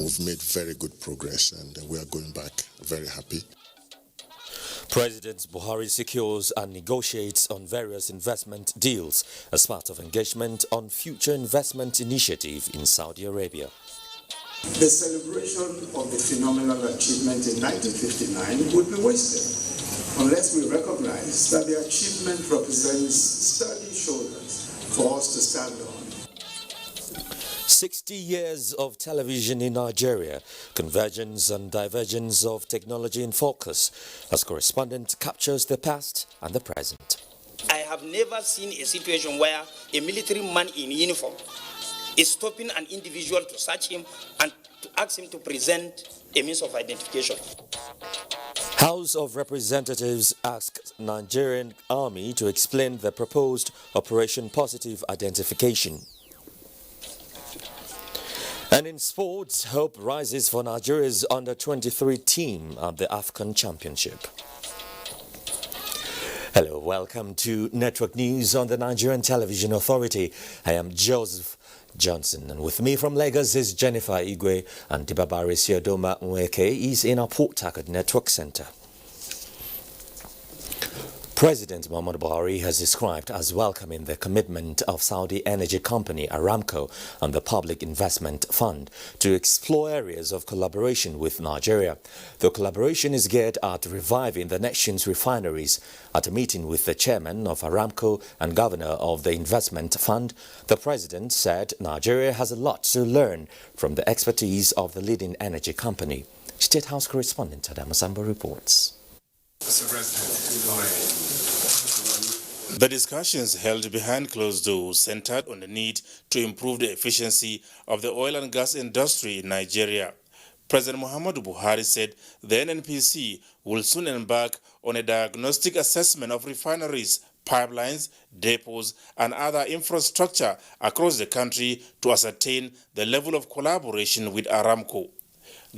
We've made very good progress and we are going back very happy. President Buhari secures and negotiates on various investment deals as part of engagement on future investment initiative in Saudi Arabia. The celebration of the phenomenal achievement in 1959 would be wasted unless we recognize that the achievement represents sturdy shoulders for us to stand on. 60 years of television in Nigeria, convergence and divergence of technology in focus, as correspondent captures the past and the present. I have never seen a situation where a military man in uniform is stopping an individual to search him and to ask him to present a means of identification. House of Representatives asked Nigerian Army to explain the proposed Operation Positive Identification. And in sports, hope rises for Nigeria's under-23 team at the AFCON Championship. Hello, welcome to Network News on the Nigerian Television Authority. I am Joseph Johnson, and with me from Lagos is Jennifer Igwe, and Dibabari Siodoma Nweke is in our Port Harcourt Network Center. President Muhammadu Buhari has described as welcoming the commitment of Saudi energy company Aramco and the Public Investment Fund to explore areas of collaboration with Nigeria. The collaboration is geared at reviving the nation's refineries. At a meeting with the chairman of Aramco and governor of the investment fund, the president said Nigeria has a lot to learn from the expertise of the leading energy company. State House correspondent Adam Sambo reports. The discussions held behind closed doors centered on the need to improve the efficiency of the oil and gas industry in Nigeria. President Muhammadu Buhari said the NNPC will soon embark on a diagnostic assessment of refineries, pipelines, depots, and other infrastructure across the country to ascertain the level of collaboration with Aramco.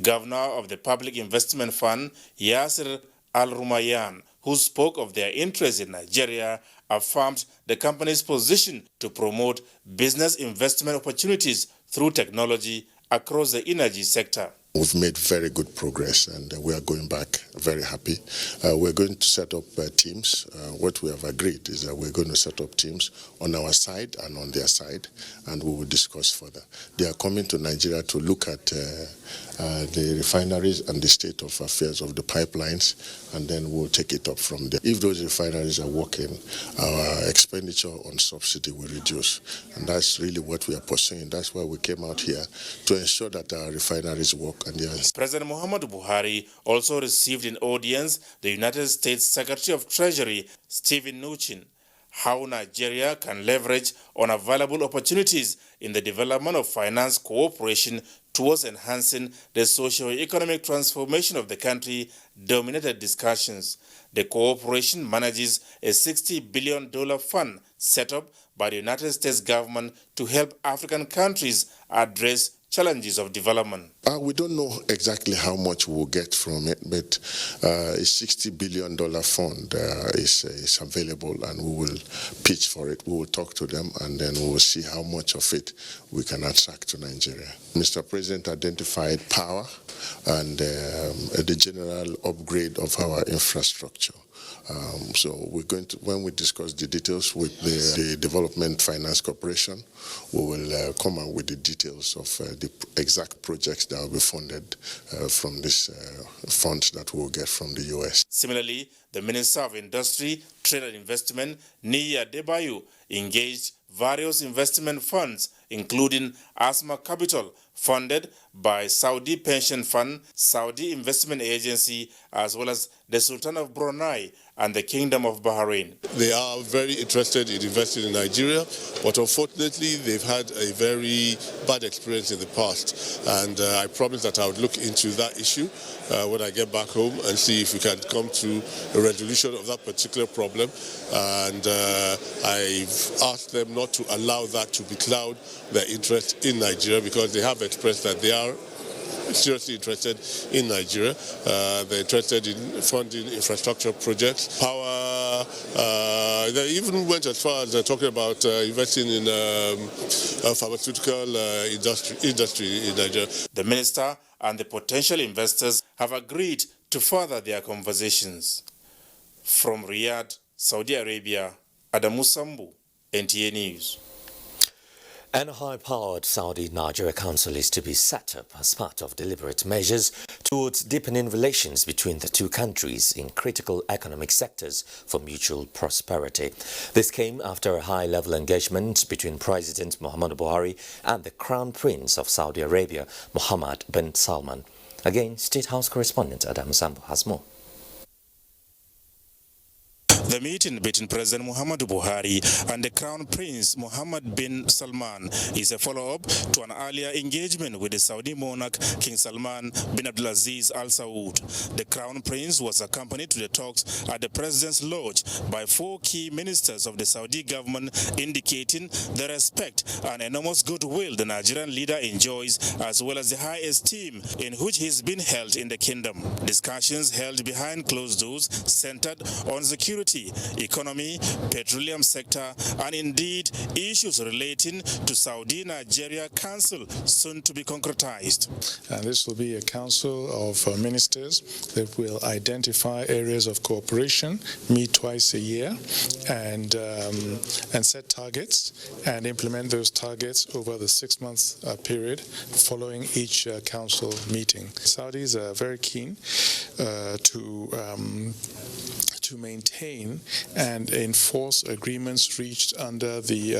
Governor of the Public Investment Fund, Yasir Al-Rumayyan, who spoke of their interest in Nigeria, affirmed the company's position to promote business investment opportunities through technology across the energy sector. We've made very good progress and we are going back very happy. We're going to set up teams. What we have agreed is that we're going to set up teams on our side and on their side, and we will discuss further. They are coming to Nigeria to look at the refineries and the state of affairs of the pipelines, and then we'll take it up from there. If those refineries are working, our expenditure on subsidy will reduce, and that's really what we are pursuing. That's why we came out here, to ensure that our refineries work. President Muhammadu Buhari also received in audience the United States Secretary of Treasury, Stephen Mnuchin. How Nigeria can leverage on available opportunities in the development of finance cooperation towards enhancing the socio-economic transformation of the country dominated discussions. The cooperation manages a $60 billion fund set up by the United States government to help African countries address challenges of development. We don't know exactly how much we'll get from it, but a $60 billion fund is available, and we will pitch for it. We will talk to them, and then we will see how much of it we can attract to Nigeria. Mr. President identified power and the general upgrade of our infrastructure. So we're going to, when we discuss the details with the Development Finance Corporation, we will come out with the details of the exact projects that will be funded from this funds that we'll get from the U.S. Similarly, the Minister of Industry, Trade and Investment, Niyi Adebayo, engaged various investment funds, including Asma Capital, funded by Saudi Pension Fund, Saudi Investment Agency, as well as the Sultan of Brunei and the Kingdom of Bahrain. They are very interested in investing in Nigeria, but unfortunately they've had a very bad experience in the past. And I promised that I would look into that issue when I get back home and see if we can come to a resolution of that particular problem. And I've asked them not to allow that to becloud their interest in Nigeria, because they have expressed that they are seriously interested in Nigeria. They're interested in funding infrastructure projects, power They even went as far as talking about investing in pharmaceutical industry in Nigeria. The minister and the potential investors have agreed to further their conversations. From Riyadh, Saudi Arabia, Adamu Sambu, NTA News. An high-powered Saudi-Nigeria council is to be set up as part of deliberate measures towards deepening relations between the two countries in critical economic sectors for mutual prosperity. This came after a high-level engagement between President Muhammadu Buhari and the Crown Prince of Saudi Arabia, Mohammed bin Salman. Again, State House correspondent Adam Sambo has more. The meeting between President Muhammadu Buhari and the Crown Prince Mohammed bin Salman is a follow-up to an earlier engagement with the Saudi monarch King Salman bin Abdulaziz Al Saud. The Crown Prince was accompanied to the talks at the President's Lodge by 4 key ministers of the Saudi government, indicating the respect and enormous goodwill the Nigerian leader enjoys, as well as the high esteem in which he's been held in the kingdom. Discussions held behind closed doors centered on security, economy, petroleum sector, and indeed issues relating to Saudi-Nigeria Council, soon to be concretized. And this will be a council of ministers that will identify areas of cooperation, meet twice a year, and set targets and implement those targets over the 6-month period following each council meeting. Saudis are very keen to maintain and enforce agreements reached under the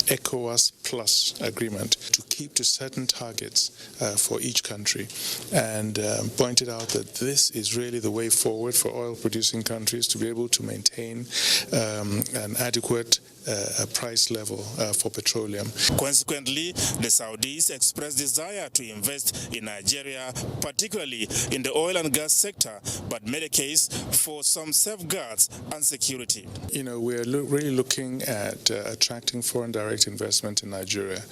ECOWAS Plus agreement to keep to certain targets for each country, and pointed out that this is really the way forward for oil-producing countries to be able to maintain an adequate price level for petroleum. Consequently, the Saudis expressed desire to invest in Nigeria, particularly in the oil and gas sector, but made a case for some safeguards and security. You know, we're really looking at attracting foreign direct investment in Nigeria.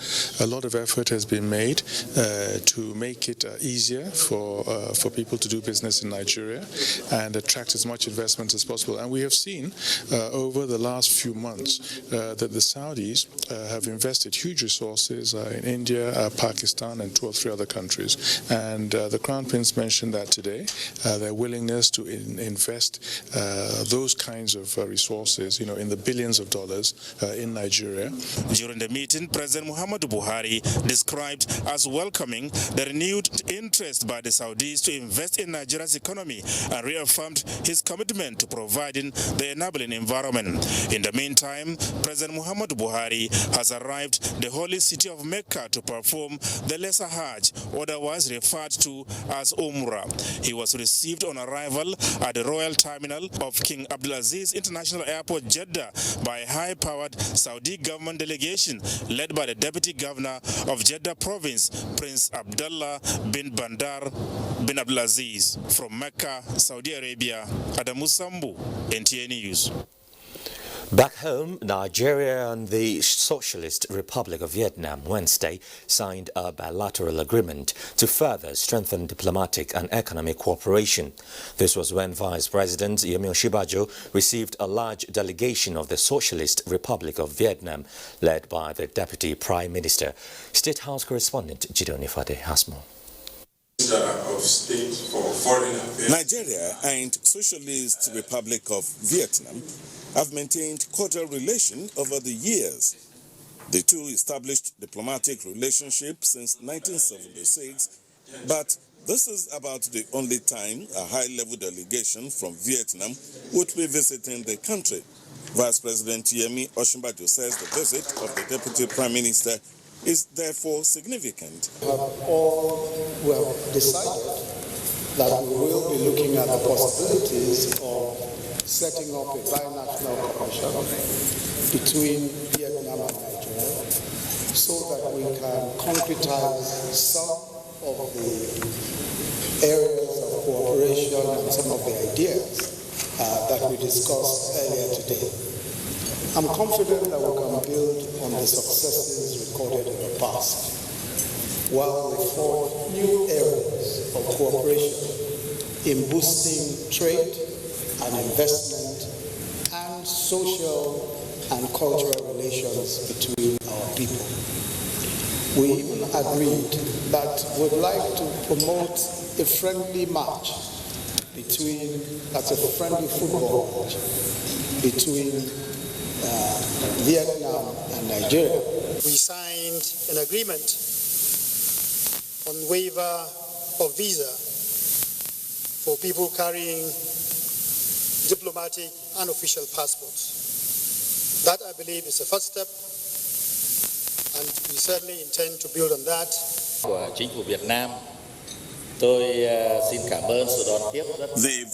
A lot of effort has been made to make it easier for people to do business in Nigeria and attract as much investment as possible. And we have seen over the last few months that the Saudis have invested huge resources in India, Pakistan, and 2 or 3 other countries. And the Crown Prince mentioned that today, their willingness to invest those kinds of resources, you know, in the billions of dollars in Nigeria. During the meeting, President Muhammadu Buhari described as welcoming the renewed interest by the Saudis to invest in Nigeria's economy and reaffirmed his commitment to providing the enabling environment. In the meantime, President Muhammadu Buhari has arrived the holy city of Mecca to perform the Lesser Hajj, otherwise referred to as Umrah. He was received on arrival at the Royal Terminal of King Abdulaziz International Airport, Jeddah, by a high-powered Saudi government delegation led by the Deputy Governor of Jeddah Province, Prince Abdullah bin Bandar bin Abdulaziz. From Mecca, Saudi Arabia, Adamu Sambu, NTA News. Back home, Nigeria and the Socialist Republic of Vietnam Wednesday signed a bilateral agreement to further strengthen diplomatic and economic cooperation. This was when Vice President Yemi Osinbajo received a large delegation of the Socialist Republic of Vietnam, led by the Deputy Prime Minister. State House correspondent Jidoni Fade has more. Of State for Foreign Affairs. Nigeria and Socialist Republic of Vietnam have maintained cordial relations over the years. The two established diplomatic relationships since 1976, but this is about the only time a high-level delegation from Vietnam would be visiting the country. Vice President Yemi Osinbajo says the visit of the Deputy Prime Minister is therefore significant. We have decided that we will be looking at the possibilities of setting up a binational commission between Vietnam and Nigeria so that we can concretize some of the areas of cooperation and some of the ideas that we discussed earlier today. I'm confident that we can build on the successes recorded in the past, while we forge new areas of cooperation in boosting trade and investment and social and cultural relations between our people. We even agreed that we'd like to promote a friendly match that's a friendly football match between Vietnam and Nigeria. We signed an agreement on waiver of visa for people carrying diplomatic and official passports. That, I believe, is a first step, and we certainly intend to build on that. The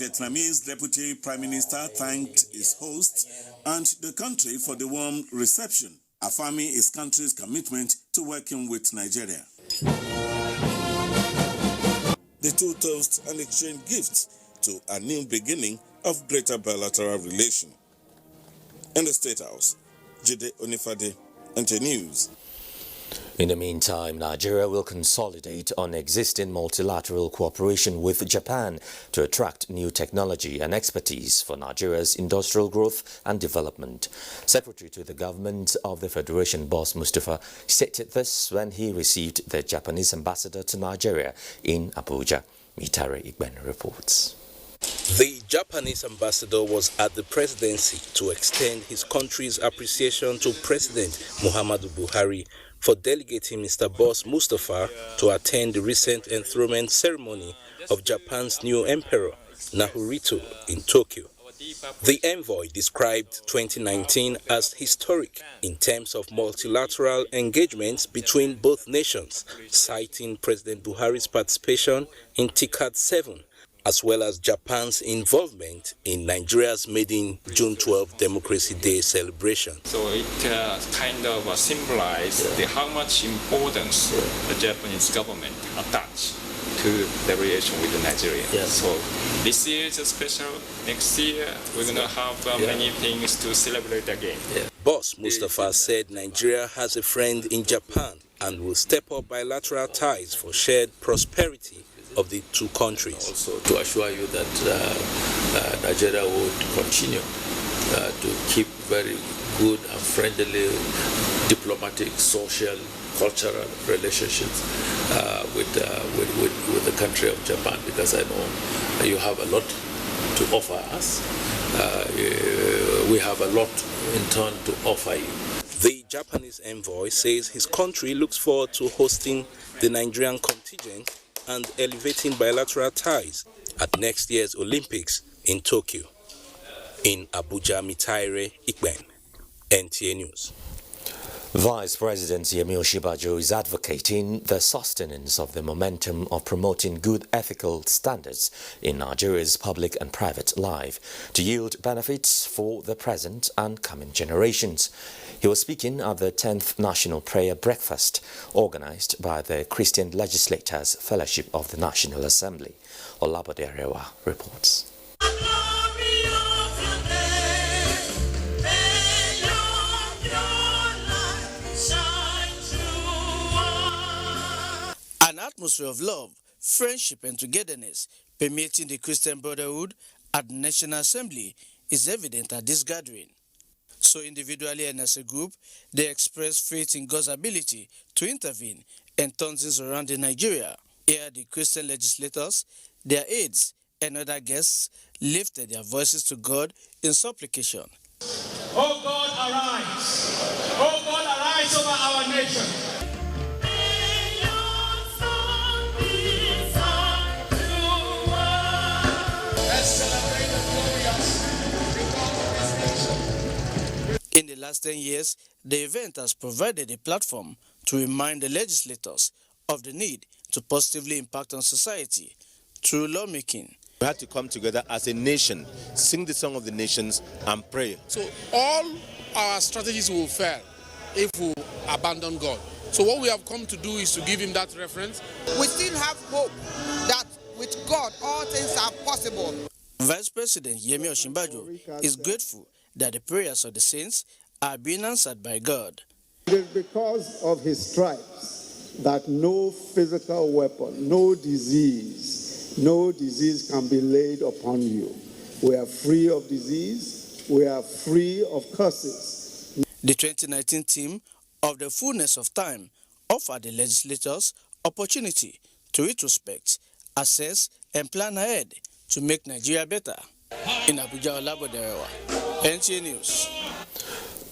Vietnamese Deputy Prime Minister thanked his host and the country for the warm reception, affirming his country's commitment to working with Nigeria. The two toast and exchange gifts to a new beginning of greater bilateral relation. In the State House, Jide Onifade, NT News. In the meantime, Nigeria will consolidate on existing multilateral cooperation with Japan to attract new technology and expertise for Nigeria's industrial growth and development. Secretary to the Government of the Federation, Boss Mustafa, stated this when he received the Japanese ambassador to Nigeria in Abuja. Mitare Igben reports. The Japanese ambassador was at the presidency to extend his country's appreciation to President Muhammadu Buhari for delegating Mr. Boss Mustafa to attend the recent enthronement ceremony of Japan's new emperor, Naruhito, in Tokyo. The envoy described 2019 as historic in terms of multilateral engagements between both nations, citing President Buhari's participation in TICAD 7, as well as Japan's involvement in Nigeria's maiden June 12 Democracy Day celebration. So it kind of symbolizes how much importance the Japanese government attach to the relation with Nigeria. Yes. So this year is special. Next year we're going to have many things to celebrate again. Yeah. Boss Mustafa said Nigeria has a friend in Japan and will step up bilateral ties for shared prosperity of the two countries. Also to assure you that Nigeria would continue to keep very good and friendly diplomatic, social, cultural relationships with the country of Japan, because I know you have a lot to offer us. We have a lot in turn to offer you. The Japanese envoy says his country looks forward to hosting the Nigerian contingent and elevating bilateral ties at next year's Olympics in Tokyo. In Abuja, Mitare Ikben, NTA News. Vice President Yemi Osinbajo is advocating the sustenance of the momentum of promoting good ethical standards in Nigeria's public and private life to yield benefits for the present and coming generations. He was speaking at the 10th National Prayer Breakfast organized by the Christian Legislators Fellowship of the National Assembly. Olabode Arewa reports. An atmosphere of love, friendship and togetherness permeating the Christian Brotherhood at the National Assembly is evident at this gathering. So individually and as a group, they express faith in God's ability to intervene and turn things around in Nigeria. Here the Christian legislators, their aides and other guests lifted their voices to God in supplication. Oh God, arise! Oh God, arise over our nation! In the last 10 years, the event has provided a platform to remind the legislators of the need to positively impact on society through lawmaking. We had to come together as a nation, sing the song of the nations and pray. So all our strategies will fail if we abandon God. So what we have come to do is to give him that reference. We still have hope that with God all things are possible. Vice President Yemi Osinbajo is grateful that the prayers of the saints are being answered by God. It is because of his stripes that no physical weapon, no disease can be laid upon you. We are free of disease, we are free of curses. The 2019 theme of the fullness of time offered the legislators opportunity to retrospect, assess and plan ahead to make Nigeria better. In Abuja, NTA News.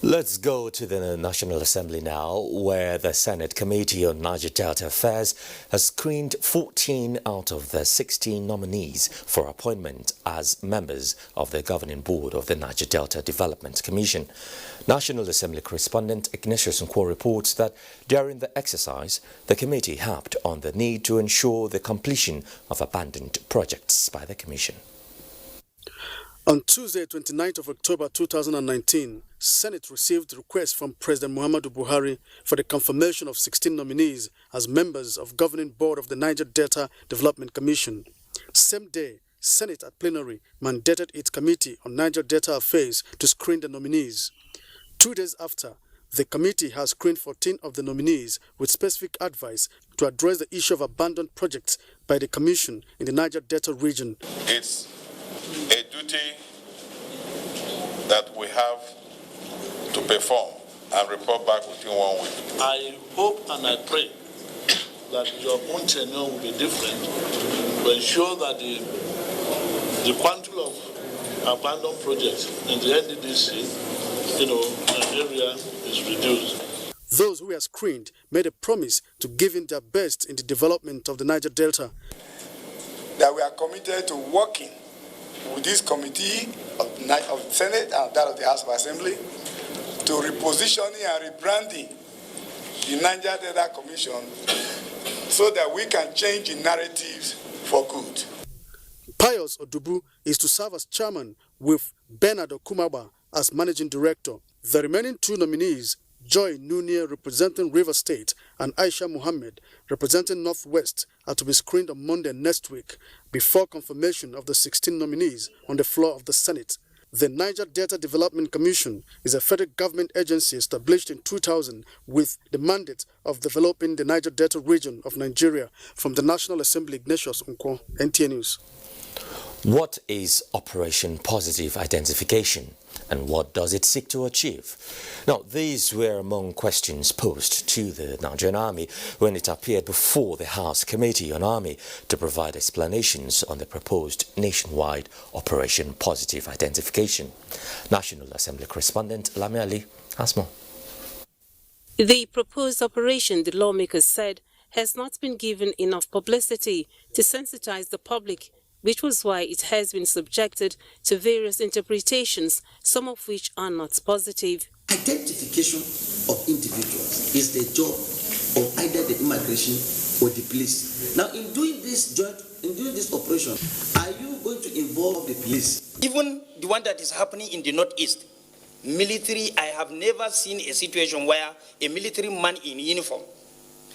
Let's go to the National Assembly now, where the Senate Committee on Niger Delta Affairs has screened 14 out of the 16 nominees for appointment as members of the governing board of the Niger Delta Development Commission. National Assembly correspondent Ignatius Nkwo reports that during the exercise, the committee harped on the need to ensure the completion of abandoned projects by the Commission. On Tuesday, 29th of October 2019, Senate received requests from President Muhammadu Buhari for the confirmation of 16 nominees as members of Governing Board of the Niger Delta Development Commission. Same day, Senate at plenary mandated its Committee on Niger Delta Affairs to screen the nominees. 2 days after, the committee has screened 14 of the nominees with specific advice to address the issue of abandoned projects by the Commission in the Niger Delta region. It's a duty that we have to perform and report back within 1 week. I hope and I pray that your own tenure will be different to ensure that the quantum of abandoned projects in the NDDC, Nigeria is reduced. Those who were screened made a promise to give in their best in the development of the Niger Delta. That we are committed to working with this committee of the Senate and that of the House of Assembly to repositioning and rebranding the Niger Delta Commission so that we can change the narratives for good. Pius Odubu is to serve as chairman with Bernard Okumaba as managing director. The remaining 2 nominees, Joy Nunia representing River State and Aisha Muhammad representing Northwest, are to be screened on Monday next week before confirmation of the 16 nominees on the floor of the Senate. The Niger Delta Development Commission is a federal government agency established in 2000 with the mandate of developing the Niger Delta region of Nigeria. From the National Assembly, Ignatius Nkwo, NTA News. What is Operation Positive Identification, and what does it seek to achieve? Now, these were among questions posed to the Nigerian Army when it appeared before the House Committee on Army to provide explanations on the proposed nationwide Operation Positive Identification. National Assembly correspondent Lami Ali has more. The proposed operation, the lawmakers said, has not been given enough publicity to sensitize the public, which was why it has been subjected to various interpretations, some of which are not positive. Identification of individuals is the job of either the immigration or the police. Now, in doing this operation, are you going to involve the police? Even the one that is happening in the Northeast, military, I have never seen a situation where a military man in uniform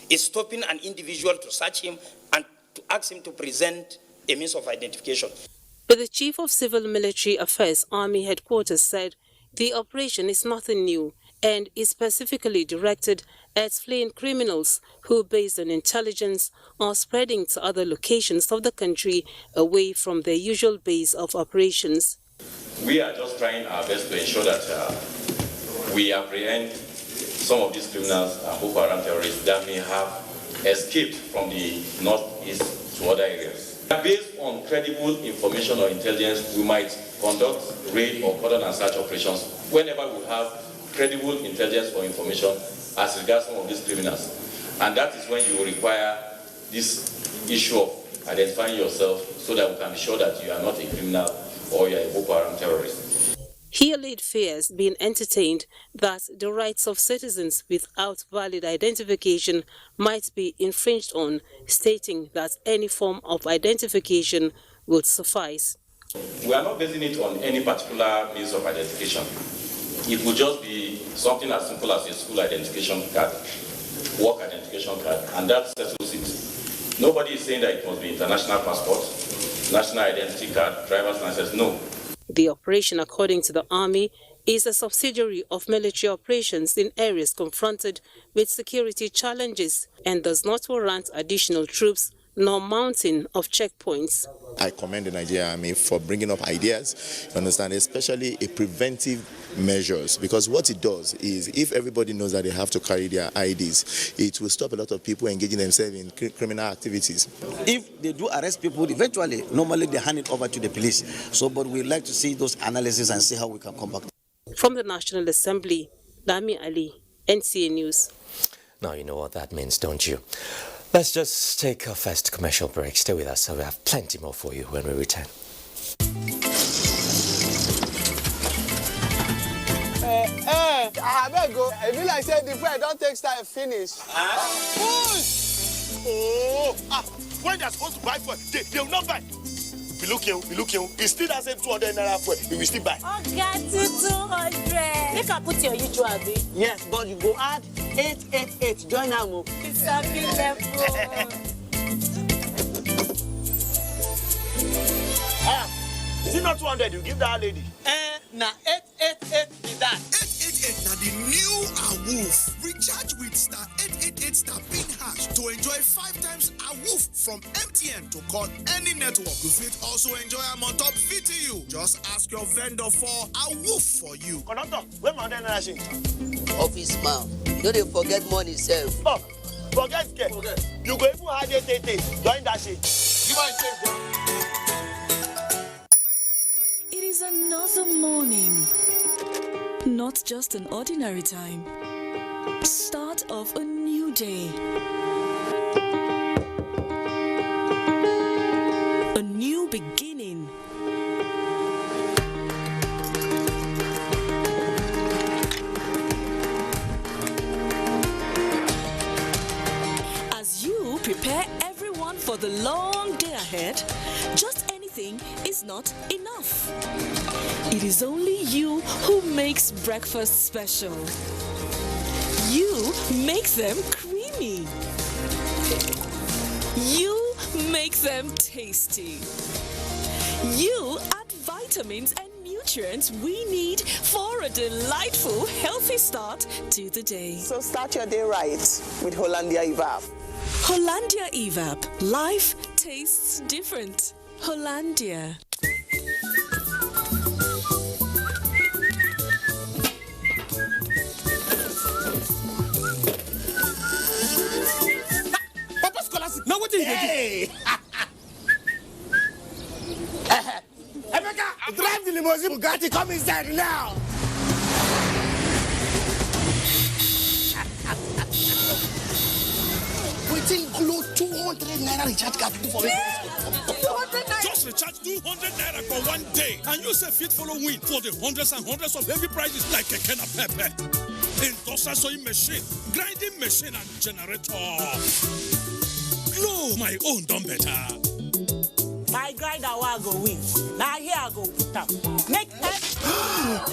is stopping an individual to search him and to ask him to present a means of identification. But the Chief of Civil Military Affairs Army Headquarters said the operation is nothing new and is specifically directed at fleeing criminals who, based on intelligence, are spreading to other locations of the country away from their usual base of operations. We are just trying our best to ensure that we apprehend some of these criminals and Boko Haram terrorists that may have escaped from the northeast to other areas. Based on credible information or intelligence, we might conduct raid or cordon and search operations whenever we have credible intelligence or information as regards some of these criminals. And that is when you will require this issue of identifying yourself so that we can be sure that you are not a criminal or you are a Boko Haram terrorist. He allayed fears being entertained that the rights of citizens without valid identification might be infringed on, stating that any form of identification would suffice. We are not basing it on any particular means of identification. It would just be something as simple as a school identification card, work identification card, and that settles it. Nobody is saying that it must be international passport, national identity card, driver's license, no. The operation, according to the Army, is a subsidiary of military operations in areas confronted with security challenges and does not warrant additional troops nor mounting of checkpoints. I commend the Nigerian Army for bringing up ideas, you understand, especially a preventive measures, because what it does is if everybody knows that they have to carry their IDs, it will stop a lot of people engaging themselves in criminal activities. If they do arrest people, eventually, normally they hand it over to the police. So, but we'd like to see those analyses and see how we can come back. From the National Assembly, Lami Ali, NCA News. Now you know what that means, don't you? Let's just take our first commercial break. Stay with us, so we have plenty more for you when we return. I better go. I feel like saying the bread don't take time finish. Push! Oh! When they're supposed to buy food, they will not buy. Be looking. It's still that same 200 naira food. We will still buy. Oh, get to 200. Make I put your usual bill. Yes, but you go add 888. Join now. It's a beautiful. Is it not 200 you give that lady? Now 888 is that. 888 now the new AWOOF. Recharge with star 888 star pin hash to enjoy 5 times AWOOF from MTN to call any network. You fit also enjoy am on top VTU. Just ask your vendor for AWOOF for you. Conductor, where my other machine? Office man, you know they forget money self. Oh, forget. You go even hard 888. Join that shit. Give my change. It is another morning, not just an ordinary time. Start of a new day. A new beginning. As you prepare everyone for the long day ahead, just anything is not enough. It is only you who makes breakfast special. You make them creamy. You make them tasty. You add vitamins and nutrients we need for a delightful, healthy start to the day. So start your day right with Hollandia Evap. Hollandia Evap. Life tastes different. Hollandia. Papa Scholastic, now what is it? Emeka, drive the limousine Bugatti, come inside now. Waiting glow 200 naira recharge card for me. Just recharge 200 naira for one day, and you say fit follow win for the hundreds and hundreds of heavy prizes like a can of pepper, industrial sewing machine, grinding machine, and generator. Glow, my own done better. My grinder will go win. Now here I go put up. Make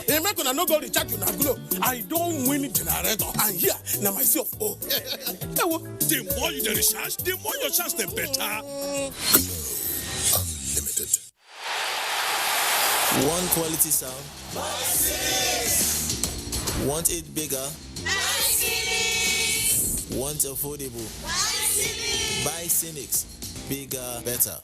If I'm gonna no go recharge you now, Glow. I don't win generator, and here now myself. Oh, the more you recharge, the more your chance, the better. Unlimited. One quality sound. Want it bigger? Want affordable? Buy Cynics. Bigger, better.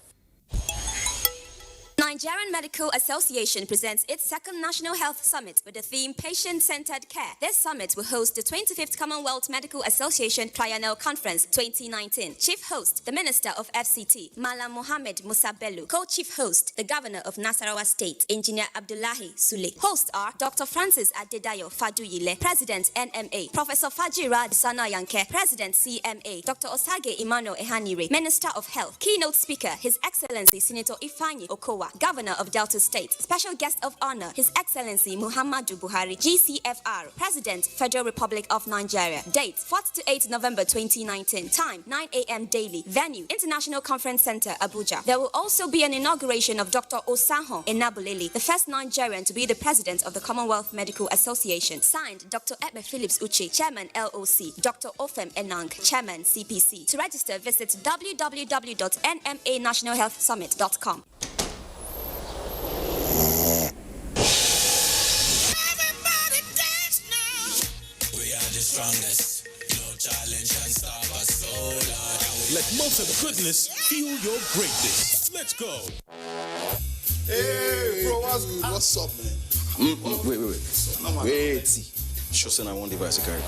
Nigerian Medical Association presents its second National Health Summit with the theme Patient-Centered Care. This summit will host the 25th Commonwealth Medical Association Triennial Conference 2019. Chief host, the Minister of FCT, Malam Mohammed Musa Bello. Co-chief host, the Governor of Nasarawa State, Engineer Abdullahi Sule. Hosts are Dr. Francis Adedayo Faduyile, President NMA, Professor Fajira Sana Yanke, President CMA, Dr. Osage Emmanuel Ehanire, Minister of Health. Keynote speaker, His Excellency Senator Ifeanyi Okowa, Governor of Delta State. Special guest of honor, His Excellency Muhammadu Buhari, GCFR, President, Federal Republic of Nigeria. Date, 4th to 8th November 2019. Time, 9 a.m. daily. Venue, International Conference Center, Abuja. There will also be an inauguration of Dr. Osaho Enabulele, the first Nigerian to be the President of the Commonwealth Medical Association. Signed, Dr. Ekbe Phillips Uche, Chairman LOC, Dr. Ofem Enang, Chairman CPC. To register, visit www.nmanationalhealthsummit.com. Strongest, no Let most of the goodness fuel your greatness. Let's go. Hey, bro, what's good? What's up, man? Wait. Sure, son, I want device to carry.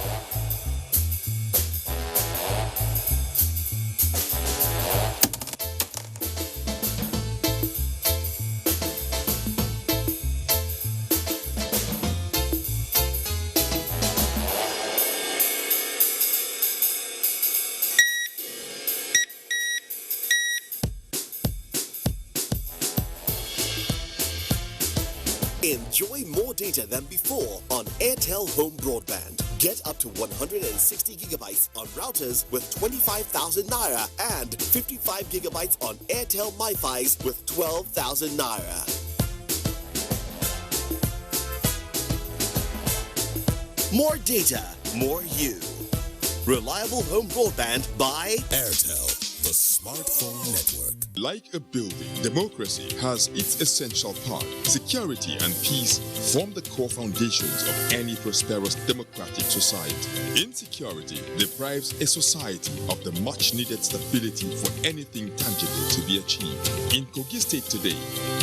Enjoy more data than before on Airtel Home Broadband. Get up to 160 gigabytes on routers with 25,000 naira and 55 gigabytes on Airtel MiFis with 12,000 naira. More data, more you. Reliable home broadband by Airtel, the smartphone network. Like a building, democracy has its essential part. Security and peace form the core foundations of any prosperous democratic society. Insecurity deprives a society of the much-needed stability for anything tangible to be achieved. In Kogi State today,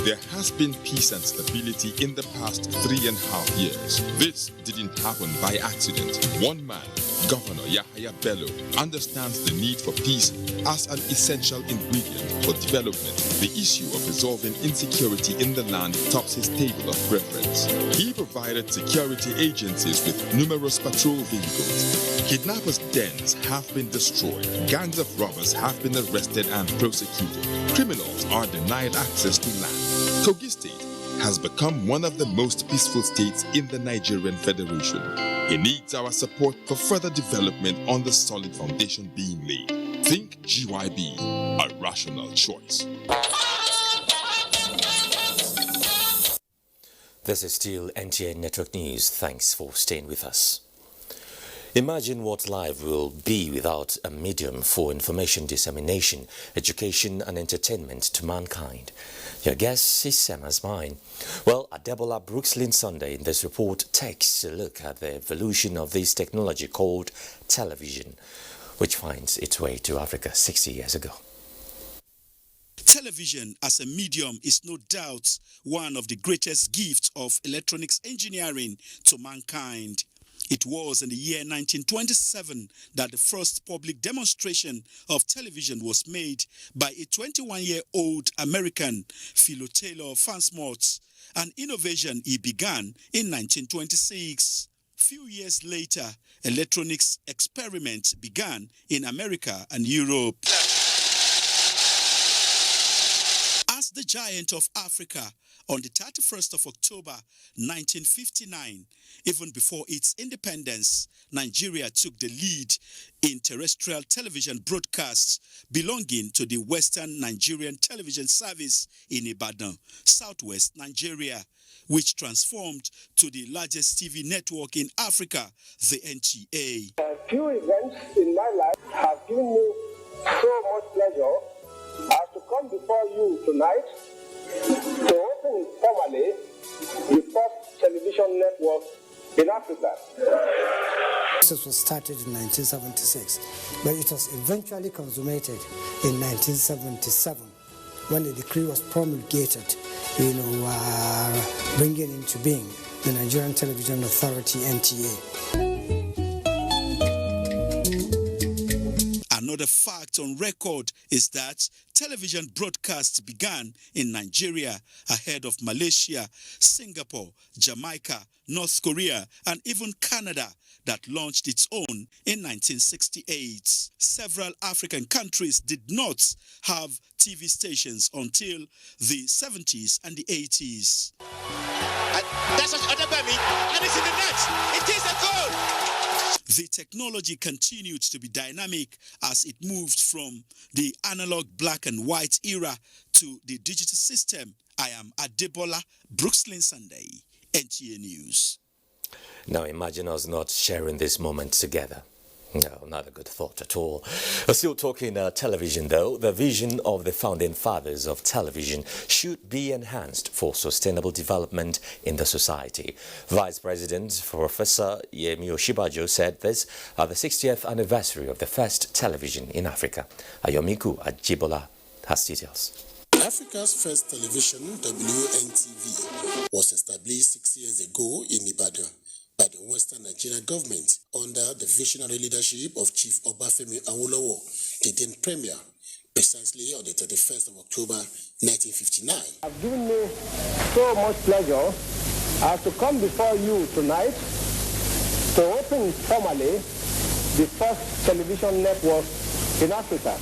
there has been peace and stability in the past 3.5 years. This didn't happen by accident. One man, Governor Yahaya Bello, understands the need for peace as an essential ingredient for development. The issue of resolving insecurity in the land tops his table of preference. He provided security agencies with numerous patrol vehicles. Kidnappers' dens have been destroyed. Gangs of robbers have been arrested and prosecuted. Criminals are denied access to land. Kogi State has become one of the most peaceful states in the Nigerian Federation. It needs our support for further development on the solid foundation being laid. Think GYB, a rational choice. This is still NTA Network News. Thanks for staying with us. Imagine what life will be without a medium for information dissemination, education and entertainment to mankind. Your guess is same as mine. Well, Adebola Brookslyn Sunday in this report takes a look at the evolution of this technology called television, which finds its way to Africa 60 years ago. Television as a medium is no doubt one of the greatest gifts of electronics engineering to mankind. It was in the year 1927 that the first public demonstration of television was made by a 21-year-old American, Philo Taylor Fansmore, an innovation he began in 1926. Few years later, electronics experiments began in America and Europe. As the giant of Africa, on the 31st of October 1959, even before its independence, Nigeria took the lead in terrestrial television broadcasts belonging to the Western Nigerian Television Service in Ibadan, southwest Nigeria, which transformed to the largest TV network in Africa, the NTA. A few events in my life have given me so much pleasure as to come before you tonight to open formally the first television network in Africa. This was started in 1976, but it was eventually consummated in 1977 when the decree was promulgated, bringing into being the Nigerian Television Authority, NTA. Another fact on record is that television broadcasts began in Nigeria ahead of Malaysia, Singapore, Jamaica, North Korea, and even Canada that launched its own in 1968. Several African countries did not have TV stations until the 70s and the 80s. That's Adebemi, and it's in the net. It is a goal. The technology continued to be dynamic as it moved from the analog black and white era to the digital system. I am Adebola Brookslyn Sunday, NTA News. Now imagine us not sharing this moment together. No, not a good thought at all. Still talking television though, the vision of the founding fathers of television should be enhanced for sustainable development in the society. Vice President Professor Yemi Osinbajo said this at the 60th anniversary of the first television in Africa. Ayomiku Ajibola has details. Africa's first television, WNTV, was established 6 years ago in Ibadan by the Western Nigerian government under the visionary leadership of Chief Obafemi Awolowo, the then premier, precisely on the 31st of October 1959. I've given me so much pleasure as to come before you tonight to open formally the first television network in Africa.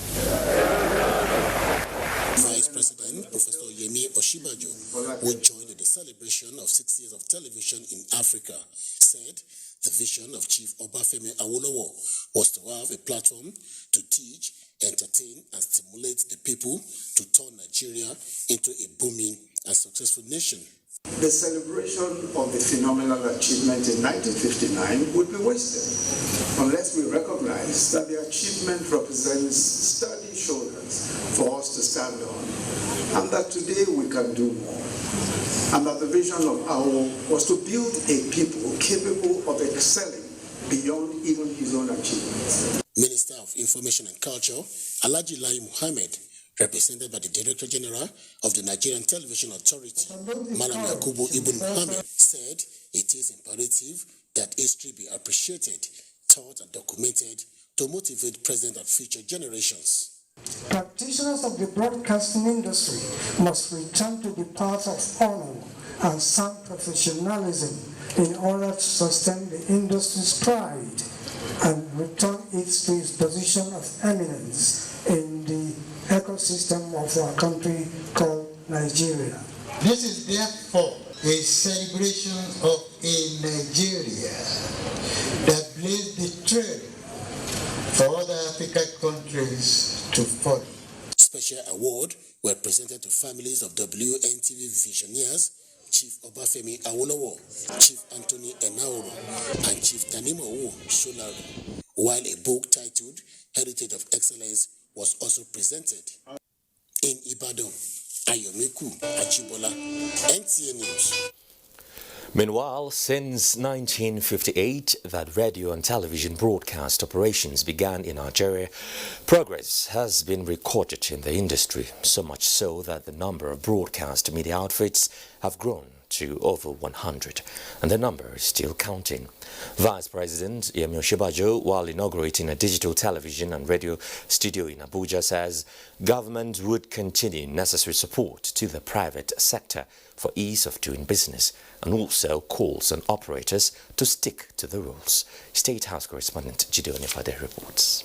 Vice President Professor Yemi Osinbajo, who joined in the celebration of 6 years of television in Africa, said the vision of Chief Obafemi Awolowo was to have a platform to teach, entertain, and stimulate the people to turn Nigeria into a booming and successful nation. The celebration of the phenomenal achievement in 1959 would be wasted unless we recognize that the achievement represents sturdy shoulders for us to stand on, and that today we can do more. And that the vision of Awo was to build a people capable of excelling beyond even his own achievements. Minister of Information and Culture, Alhaji Lai Muhammad, represented by the Director General of the Nigerian Television Authority, Malam Yakubu Ibn Muhammad, said it is imperative that history be appreciated, taught and documented to motivate present and future generations. Practitioners of the broadcasting industry must return to the path of honor and sound professionalism in order to sustain the industry's pride and return it to its position of eminence in the ecosystem of our country called Nigeria. This is therefore a celebration of a Nigeria that blazed the trail for other African countries to follow. Special award were presented to families of WNTV visionaries, Chief Obafemi Awolowo, Chief Anthony Enaoro, and Chief Danimo Solaro, while a book titled Heritage of Excellence was also presented. In Ibadan, Ayomiku Ajibola, NTA News. Meanwhile, since 1958 that radio and television broadcast operations began in Nigeria, progress has been recorded in the industry, so much so that the number of broadcast media outfits have grown to over 100, and the number is still counting. Vice President Yemi Osinbajo, while inaugurating a digital television and radio studio in Abuja, says government would continue necessary support to the private sector for ease of doing business, and also calls on operators to stick to the rules. State House correspondent Gideon Ifade reports.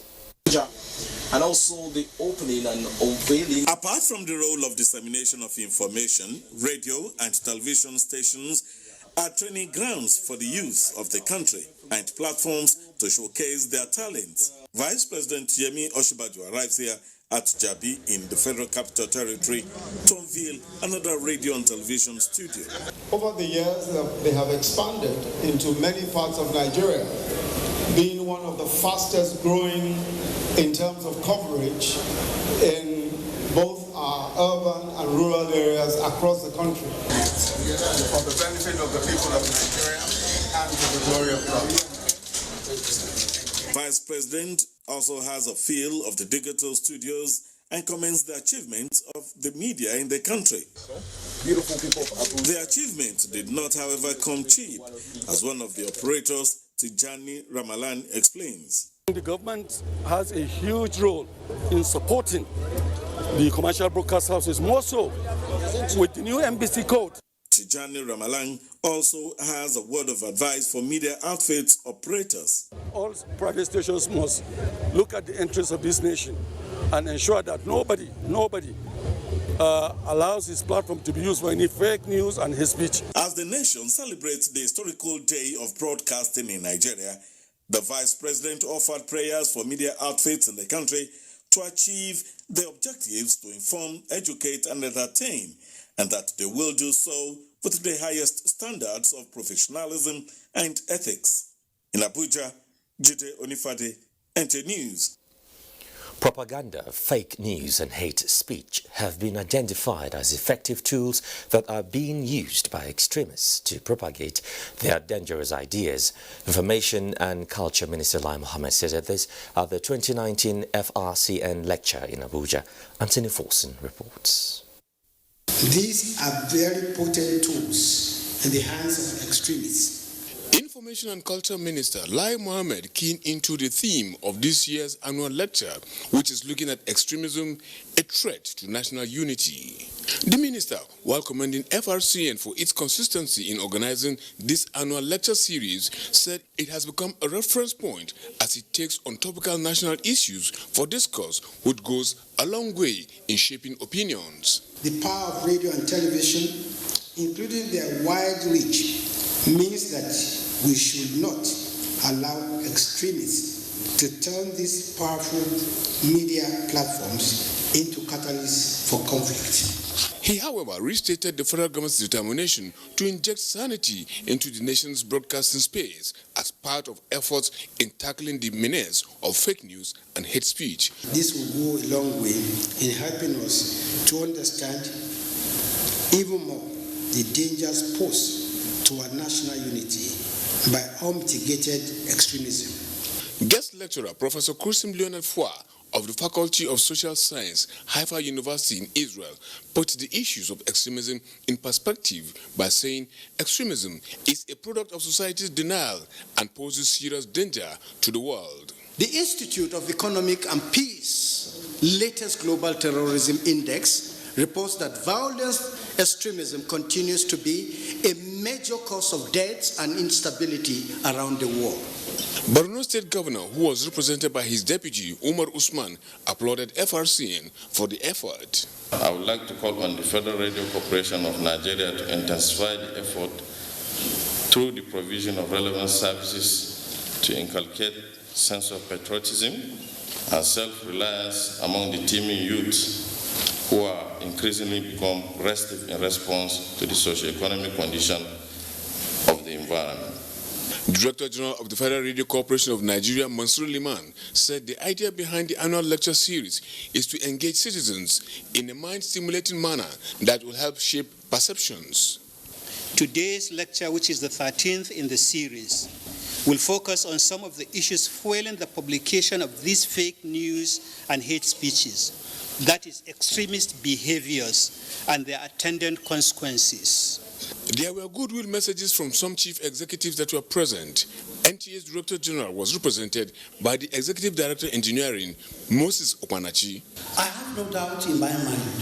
And also the opening and unveiling. Apart from the role of dissemination of information, radio and television stations are training grounds for the youth of the country and platforms to showcase their talents. Vice President Yemi Osinbajo arrives here at Jabi in the Federal Capital Territory to unveil another radio and television studio. Over the years, they have expanded into many parts of Nigeria, being one of the fastest growing in terms of coverage in both our urban and rural areas across the country. For the benefit of the people of Nigeria and for the glory of God. Vice President also has a feel of the digital studios and commends the achievements of the media in the country. Beautiful people of Abuja. The achievement did not, however, come cheap, as one of the operators, Tijani Ramalan, explains. The government has a huge role in supporting the commercial broadcast houses, more so with the new NBC code. Tijani Ramalan also has a word of advice for media outfits operators. All private stations must look at the interests of this nation and ensure that nobody allows his platform to be used for any fake news and hate speech. As the nation celebrates the historical day of broadcasting in Nigeria, the Vice President offered prayers for media outfits in the country to achieve the objectives to inform, educate, and entertain, and that they will do so with the highest standards of professionalism and ethics. In Abuja, Jide Onifade, NTA News. Propaganda, fake news and hate speech have been identified as effective tools that are being used by extremists to propagate their dangerous ideas. Information and Culture Minister Lai Mohammed said this at the 2019 FRCN lecture in Abuja. Anthony Forson reports. These are very potent tools in the hands of extremists. Information and Culture Minister Lai Mohammed keyed into the theme of this year's annual lecture, which is looking at extremism, a threat to national unity. The minister, while commending FRCN for its consistency in organizing this annual lecture series, said it has become a reference point as it takes on topical national issues for discourse, which goes a long way in shaping opinions. The power of radio and television, including their wide reach, means that we should not allow extremists to turn these powerful media platforms into catalysts for conflict. He, however, restated the federal government's determination to inject sanity into the nation's broadcasting space as part of efforts in tackling the menace of fake news and hate speech. This will go a long way in helping us to understand even more the dangers posed to our national unity by unmitigated extremism. Guest lecturer Professor Kursim Leonard Fwa of the Faculty of Social Science, Haifa University in Israel, put the issues of extremism in perspective by saying extremism is a product of society's denial and poses serious danger to the world. The Institute of Economic and Peace latest Global Terrorism Index reports that violent extremism continues to be a major cause of deaths and instability around the world. Borno State Governor, who was represented by his deputy, Umar Usman, applauded FRCN for the effort. I would like to call on the Federal Radio Corporation of Nigeria to intensify the effort through the provision of relevant services to inculcate sense of patriotism and self-reliance among the teeming youth who are increasingly become restive in response to the socio-economic condition of the environment. Director General of the Federal Radio Corporation of Nigeria, Mansour Liman, said the idea behind the annual lecture series is to engage citizens in a mind-stimulating manner that will help shape perceptions. Today's lecture, which is the 13th in the series, will focus on some of the issues fueling the publication of these fake news and hate speeches. That is, extremist behaviors and their attendant consequences. There were goodwill messages from some chief executives that were present. NTA's Director General was represented by the Executive Director Engineering, Moses Okwanachi. I have no doubt in my mind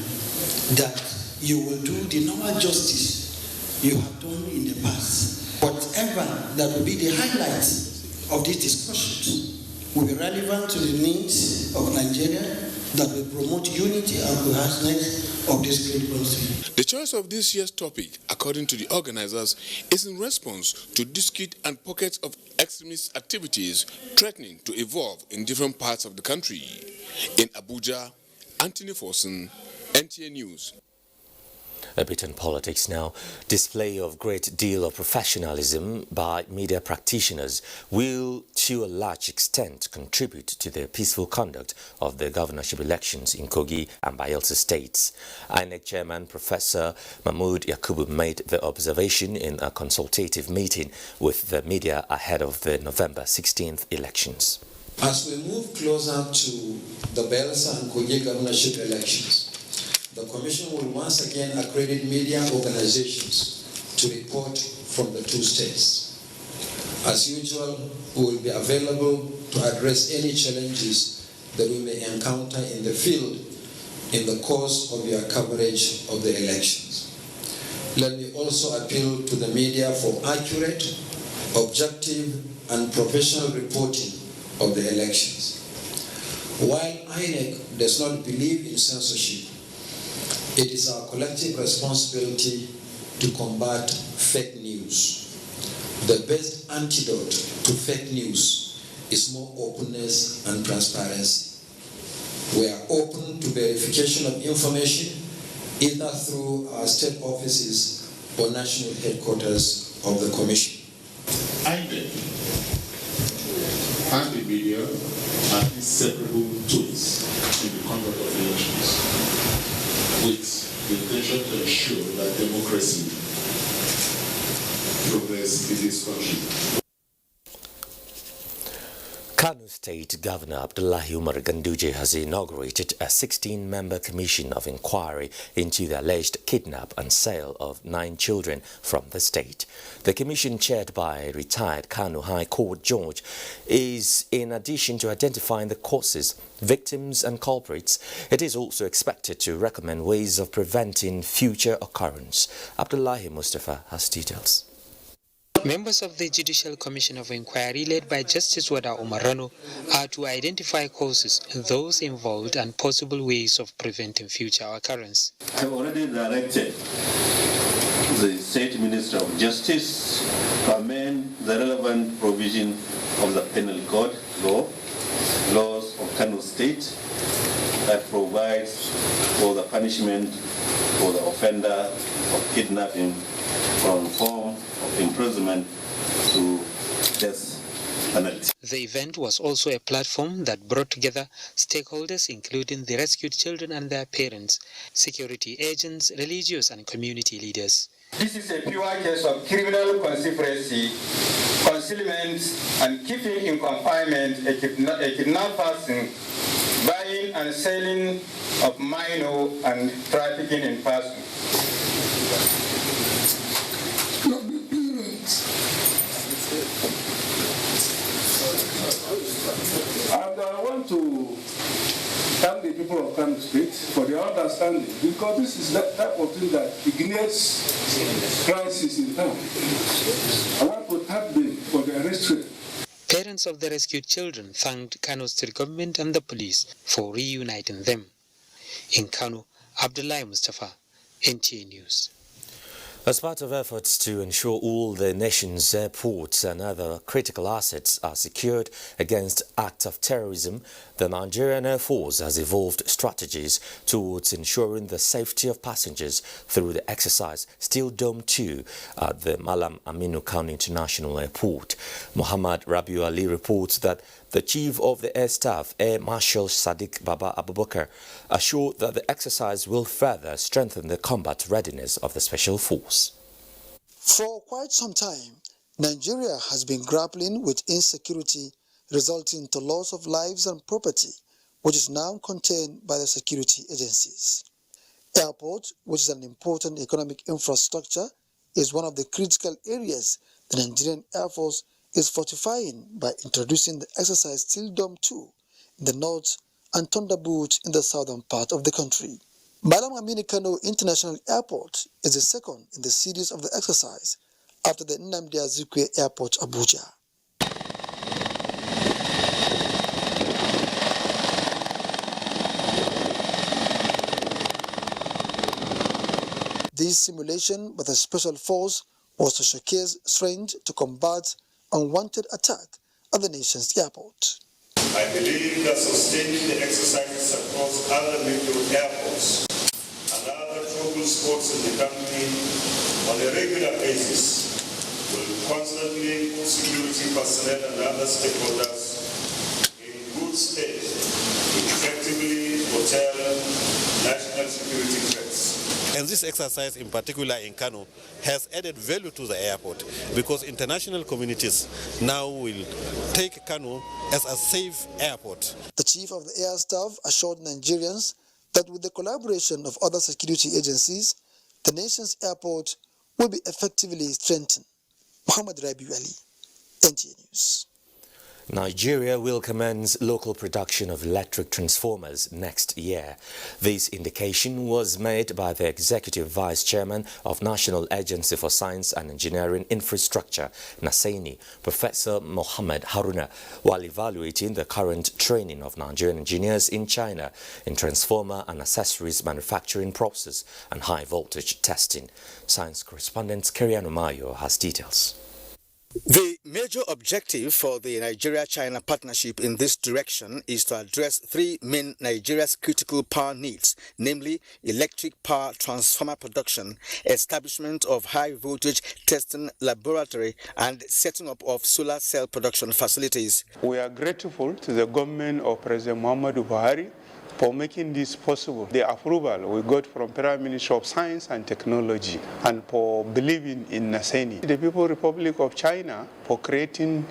that you will do the normal justice you have done in the past. Whatever that will be the highlights of these discussions will be relevant to the needs of Nigeria, that will promote unity and cohesiveness of this great country. The choice of this year's topic, according to the organizers, is in response to discrete and pockets of extremist activities threatening to evolve in different parts of the country. In Abuja, Anthony Forson, NTA News. A bit on politics now. Display of great deal of professionalism by media practitioners will, to a large extent, contribute to the peaceful conduct of the governorship elections in Kogi and Bayelsa states. INEC Chairman Professor Mahmood Yakubu made the observation in a consultative meeting with the media ahead of the November 16th elections. As we move closer to the Bayelsa and Kogi governorship elections, the Commission will once again accredit media organizations to report from the two states. As usual, we will be available to address any challenges that we may encounter in the field in the course of your coverage of the elections. Let me also appeal to the media for accurate, objective, and professional reporting of the elections. While INEC does not believe in censorship, it is our collective responsibility to combat fake news. The best antidote to fake news is more openness and transparency. We are open to verification of information either through our state offices or national headquarters of the Commission. INEC and the media are inseparable tools in the conduct of elections, with the intention to ensure that democracy progresses in this country. Kano State Governor Abdullahi Umar Ganduje has inaugurated a 16-member commission of inquiry into the alleged kidnap and sale of 9 children from the state. The commission, chaired by retired Kano High Court Judge, is, in addition to identifying the causes, victims and culprits, it is also expected to recommend ways of preventing future occurrence. Abdullahi Mustafa has details. Members of the Judicial Commission of Inquiry, led by Justice Wada Umarano, are to identify causes, those involved, and possible ways of preventing future occurrence. I have already directed the State Minister of Justice to amend the relevant provision of the Penal Code laws of Kano State that provides for the punishment for the offender of kidnapping from form of imprisonment to death penalty. The event was also a platform that brought together stakeholders, including the rescued children and their parents, security agents, religious and community leaders. This is a pure case of criminal conspiracy, concealment, and keeping in confinement a kidnapped person, buying and selling of minor, and trafficking in persons. And I want to thank the people of Kano State for their understanding, because this is that type of thing that ignites crisis in town. I want to thank them for their restraint. Parents of the rescued children thanked Kano State government and the police for reuniting them. In Kano, Abdullahi Mustafa, NTA News. As part of efforts to ensure all the nation's airports and other critical assets are secured against acts of terrorism, the Nigerian Air Force has evolved strategies towards ensuring the safety of passengers through the exercise Steel Dome 2 at the Malam Aminu Kano International Airport. Muhammad Rabiu Ali reports that the Chief of the Air Staff, Air Marshal Sadiq Baba Abubakar, assured that the exercise will further strengthen the combat readiness of the Special Force. For quite some time, Nigeria has been grappling with insecurity resulting to loss of lives and property, which is now contained by the security agencies. Airport, which is an important economic infrastructure, is one of the critical areas the Nigerian Air Force is fortifying by introducing the exercise Steel Dome 2 in the north and Thunderbolt in the southern part of the country. Malam Aminu Kano International Airport is the second in the series of the exercise after the Nnamdi Azikiwe Airport, Abuja. This simulation by the Special Force was to showcase strength to combat unwanted attack at the nation's airport. I believe that sustaining the exercises across other major airports and other trouble spots in the country on a regular basis will constantly put security personnel and other stakeholders in good stead to effectively curtail national security threats. And this exercise, in particular in Kano, has added value to the airport because international communities now will take Kano as a safe airport. The Chief of the Air Staff assured Nigerians that with the collaboration of other security agencies, the nation's airport will be effectively strengthened. Muhammad Rabiu Ali, NTA News. Nigeria will commence local production of electric transformers next year. This indication was made by the Executive Vice Chairman of National Agency for Science and Engineering Infrastructure, NASENI, Professor Mohammed Haruna, while evaluating the current training of Nigerian engineers in China in transformer and accessories manufacturing process and high voltage testing. Science correspondent Keriano Mayo has details. The major objective for the Nigeria-China partnership in this direction is to address three main Nigeria's critical power needs, namely electric power transformer production, establishment of high-voltage testing laboratory, and setting up of solar cell production facilities. We are grateful to the government of President Muhammadu Buhari for making this possible. The approval we got from Prime Minister of Science and Technology, and for believing in Naseni. The People's Republic of China for creating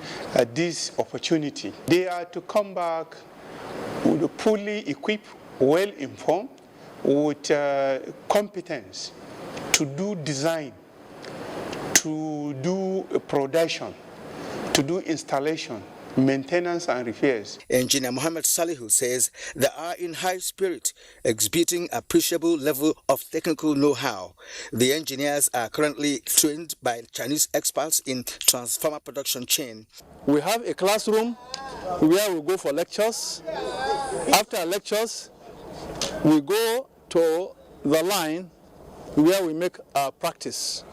this opportunity. They are to come back fully equipped, well informed, with competence to do design, to do production, to do installation, maintenance and repairs. Engineer Mohammed Salihu says they are in high spirit, exhibiting appreciable level of technical know-how. The engineers are currently trained by Chinese experts in transformer production chain. We have a classroom where we go for lectures. After lectures, we go to the line where we make our practice.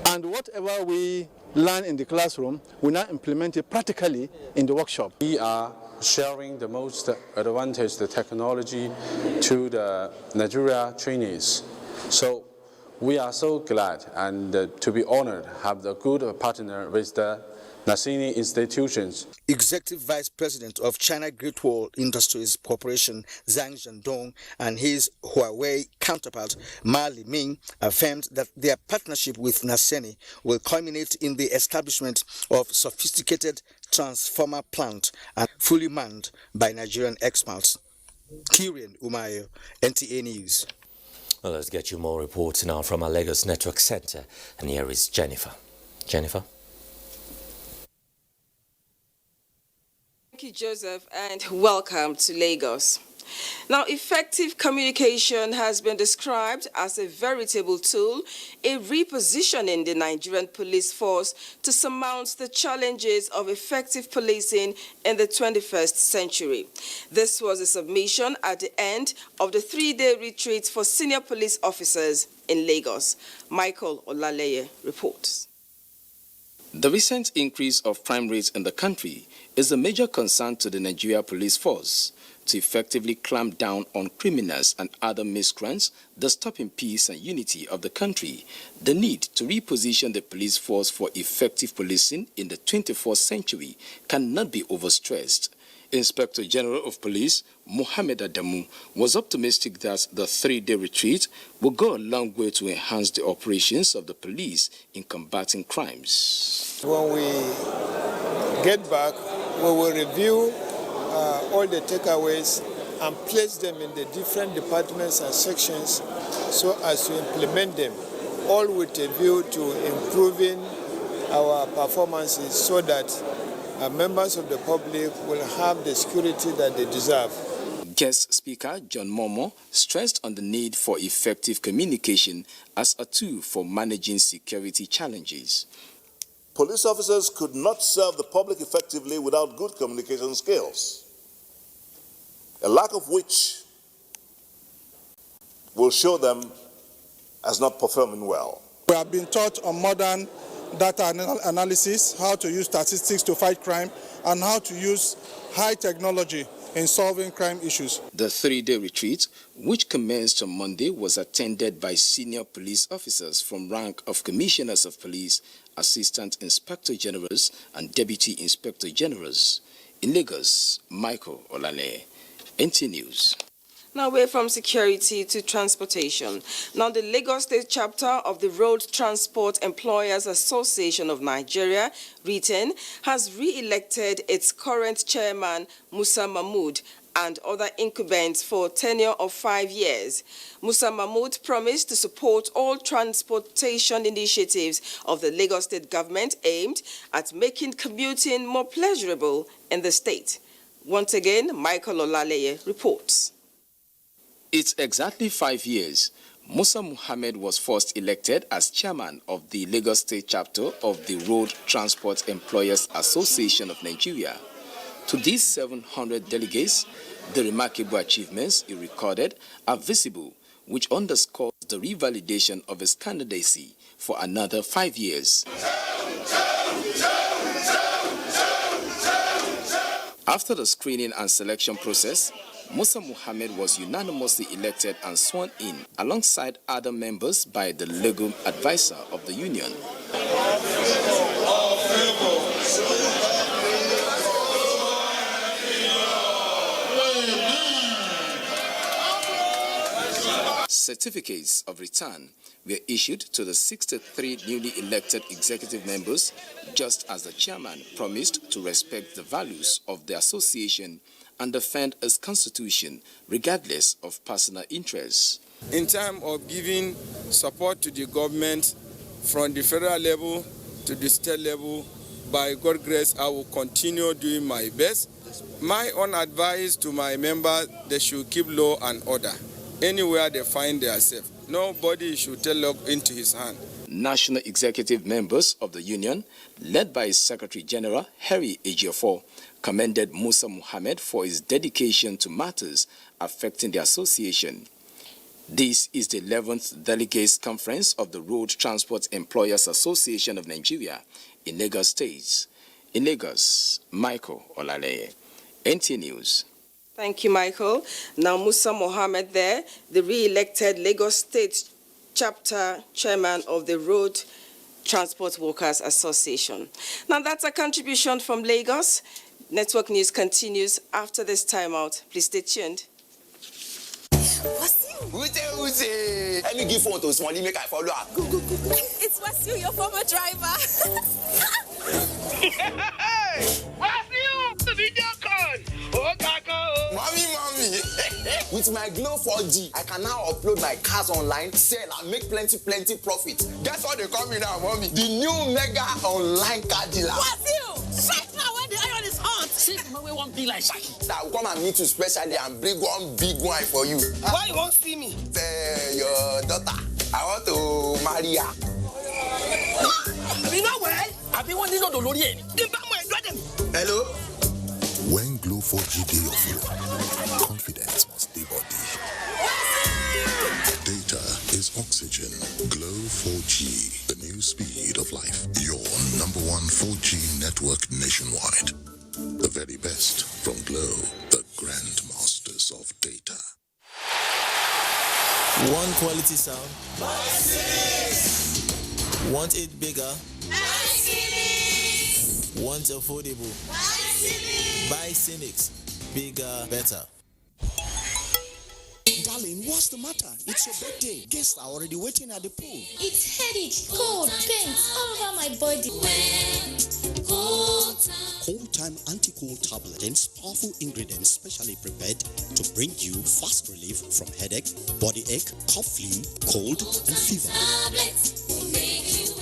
And whatever we learn in the classroom, we now implement it practically in the workshop. We are sharing the most advantage, the technology, to the Nigeria trainees. So we are so glad and to be honored to have a good partner with the Nasini institutions. Executive Vice President of China Great Wall Industries Corporation, Zhang Zhendong, and his Huawei counterpart, Ma Liming, affirmed that their partnership with Naseni will culminate in the establishment of sophisticated transformer plant and fully manned by Nigerian experts. Kirian Umayo, NTA News. Well, let's get you more reports now from our Lagos Network Center. And here is Jennifer. Jennifer? Thank you, Joseph, and welcome to Lagos. Now, effective communication has been described as a veritable tool in repositioning the Nigerian police force to surmount the challenges of effective policing in the 21st century. This was a submission at the end of the 3-day retreat for senior police officers in Lagos. Michael Olaleye reports. The recent increase of crime rates in the country is a major concern to the Nigeria police force. To effectively clamp down on criminals and other miscreants, disturbing peace and unity of the country, the need to reposition the police force for effective policing in the 21st century cannot be overstressed. Inspector General of Police Mohammed Adamu was optimistic that the 3-day retreat will go a long way to enhance the operations of the police in combating crimes. When we get back, we will review all the takeaways and place them in the different departments and sections so as to implement them, all with a view to improving our performances so that members of the public will have the security that they deserve. Guest Speaker John Momo stressed on the need for effective communication as a tool for managing security challenges. Police officers could not serve the public effectively without good communication skills, a lack of which will show them as not performing well. We have been taught on modern data analysis, how to use statistics to fight crime, and how to use high technology in solving crime issues. The 3-day retreat, which commenced on Monday, was attended by senior police officers from rank of commissioners of police, assistant inspector generals, and deputy inspector generals. In Lagos, Michael Olale, NT News. Now away from security to transportation. Now the Lagos State chapter of the Road Transport Employers Association of Nigeria, RETAN, has re-elected its current chairman, Musa Mahmood, and other incumbents for a tenure of 5 years. Musa Mahmood promised to support all transportation initiatives of the Lagos State government aimed at making commuting more pleasurable in the state. Once again, Michael Olaleye reports. It's exactly 5 years. Musa Muhammad was first elected as chairman of the Lagos State chapter of the Road Transport Employers Association of Nigeria. To these 700 delegates, the remarkable achievements he recorded are visible, which underscores the revalidation of his candidacy for another 5 years. After the screening and selection process, Musa Mohammed was unanimously elected and sworn in alongside other members by the legal advisor of the union. Certificates of return were issued to the 63 newly elected executive members, just as the chairman promised to respect the values of the association and defend its constitution regardless of personal interests. In terms of giving support to the government from the federal level to the state level, by God's grace, I will continue doing my best. My own advice to my members, they should keep law and order anywhere they find themselves. Nobody should tell law into his hand. National executive members of the union, led by its Secretary General Harry Ejiofor, commended Musa Mohammed for his dedication to matters affecting the association. This is the 11th Delegates Conference of the Road Transport Employers Association of Nigeria in Lagos State. In Lagos, Michael Olaleye, NT News. Thank you, Michael. Now, Musa Mohammed there, the re-elected Lagos State Chapter Chairman of the Road Transport Workers Association. Now, that's a contribution from Lagos. Network News continues after this timeout. Please stay tuned. Ute. Let me give phone to Smally, make I follow up. Go. It's Wasil, your former driver. Hey! Wasil! The video call! Oh, Kako! Mommy! With my Glow 4G, I can now upload my cars online, sell, and make plenty profit. Guess what they call me now, mommy? The new mega online car dealer. Wasil! Right now when the iron is hot. See, we won't be like Shaki. I will come and meet you specially and bring one big one for you. Why you won't see me? Your daughter. I want to marry her. You know where? I've been wanting to know the Lord. Hello? When Glow 4G day of flow, confidence must be body. Data is oxygen. Glow 4G, the new speed of life. Your #1 4G network nationwide. The very best from Glow, the grandmasters of data. One quality sound. Want it bigger? Want affordable? Buy Cynics. Bigger, better. Darling, what's the matter? It's your birthday. Guests are already waiting at the pool. It's headache, cold, pains all over my body. Cold Time Anti-Cold Tablet contains powerful ingredients specially prepared to bring you fast relief from headache, body ache, cough, flu, cold, and fever.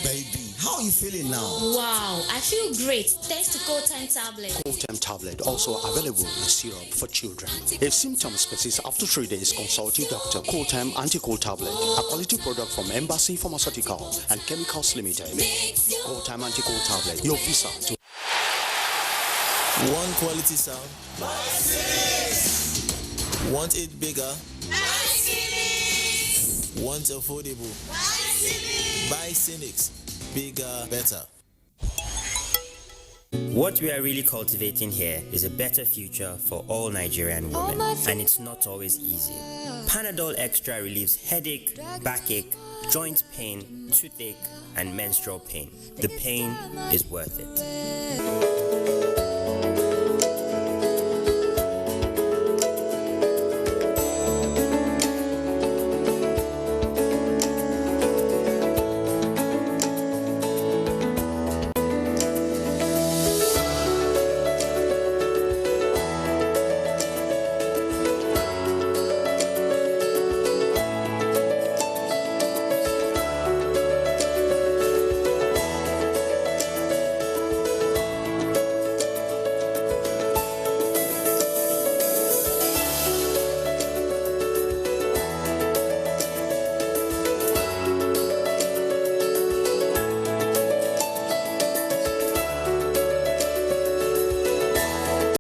Baby, how are you feeling now? Wow, I feel great thanks to Cold Time Tablet. Cold Time Tablet also available in syrup for children. If symptoms persist after 3 days, consult your doctor. Cold Time Anti-Cold Tablet, a quality product from Embassy Pharmaceutical and Chemicals Limited. Cold Time Anti-Cold Tablet, your visa to One quality sound. Want it bigger? Want affordable? Buy Cynics. Bigger, better. What we are really cultivating here is a better future for all Nigerian women, and it's not always easy. Panadol Extra relieves headache, backache, joint pain, toothache, and menstrual pain. The pain is worth it.